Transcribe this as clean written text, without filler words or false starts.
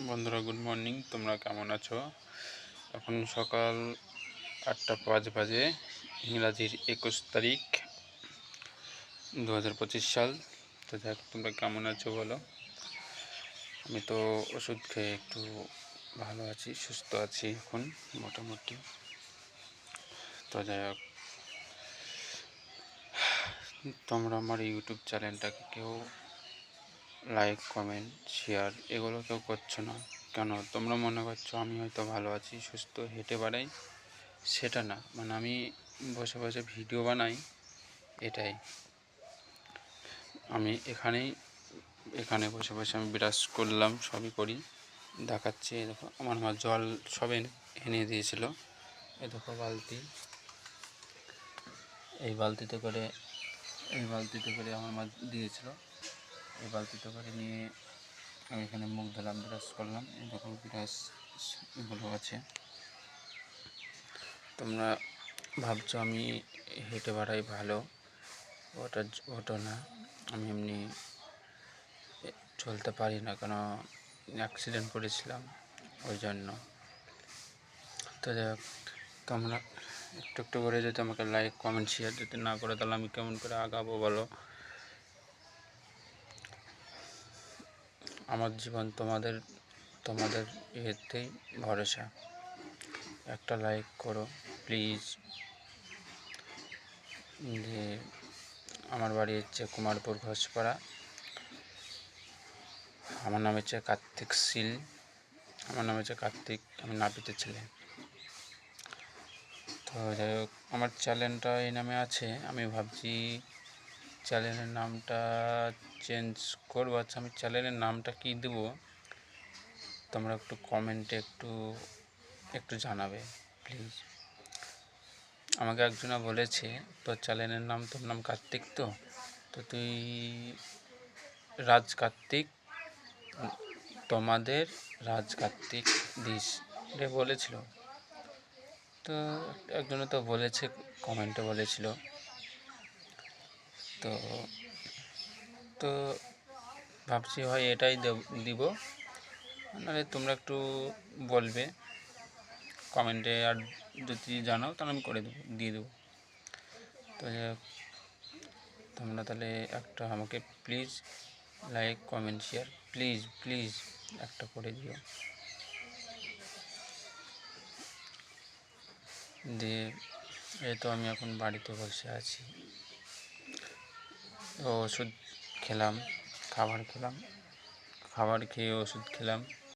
বন্ধুরা, good morning. তোমরা কেমন আছো? এখন সকাল 8টা 5 বাজে, ইংরাজির 21 তারিখ 2025 সাল। তো দেখ, তোমরা কেমন আছো বলো। আমি তো ওষুধ খেয়ে একটু ভালো আছি, সুস্থ আছি এখন মোটামুটি। তো যাই হোক, তোমরা আমার ইউটিউব চ্যানেলটাকে কেউ লাইক, কমেন্ট, শেয়ার এগুলো কেউ করছো না কেন? তোমরা মনে করছো আমি হয়তো ভালো আছি, সুস্থ, হেঁটে বেড়াই। সেটা না, মানে আমি বসে বসে ভিডিও বানাই, এটাই। আমি এখানে বসে বসে আমি বিরাজ করলাম, সবই করি, দেখাচ্ছি। এই দেখো, আমার মা জল সবে এনে দিয়েছিল। এই দেখো বালতি, এই বালতিতে করে আমার মা দিয়েছিল। এই বালতিতে করে নিয়ে আমি এখানে মুখ ধুলাম, বিরাজ করলাম। এই দেখো বিরাজ এগুলো আছে। তোমরা ভাবছো আমি হেঁটে বেড়াই ভালো, ওটা না। আমি এমনি চলতে পারি না, কেন অ্যাক্সিডেন্ট করেছিলাম, ওই জন্য। তো যাই হোক, তোমরা একটু একটু করে যদি আমাকে লাইক, কমেন্ট, শেয়ার যদি না করে, তাহলে আমি কেমন করে আগাবো বলো? আমার জীবন তোমাদের এতেই ভরসা। একটা লাইক করো প্লিজ। যে আমার বাড়ি হচ্ছে কুমারপুর ঘোষপাড়া। আমার নাম হচ্ছে কার্তিক শীল। আমি নাপিতের ছেলে। তো যাই হোক, আমার চ্যানেলটা এই নামে আছে। আমি ভাবছি চ্যানেলের নামটা চেঞ্জ করবো। আচ্ছা, আমি চ্যানেলের নামটা কী দেবো তোমরা একটু কমেন্টে একটু জানাবে প্লিজ। আমাকে একজনা বলেছে, তোর নাম কার্তিক, তো তুই রাজ কার্তিক, তোমাদের রাজ কার্তিক দিস রে বলেছিল। তো একজনে তো বলেছে, কমেন্টে বলেছিল। তো তো ভাবছি হয় এটাই দিব, নাহলে তোমরা একটু বলবে কমেন্টে, আর যদি জানাও তাহলে আমি দিয়ে দেবো। তো তোমরা তাহলে একটা আমাকে please like, comment, share please একটা করে দিও। দিয়ে এই তো আমি এখন বাড়িতে বসে আছি। ওষুধ খেলাম, খাবার খেয়ে ওষুধ খেলাম।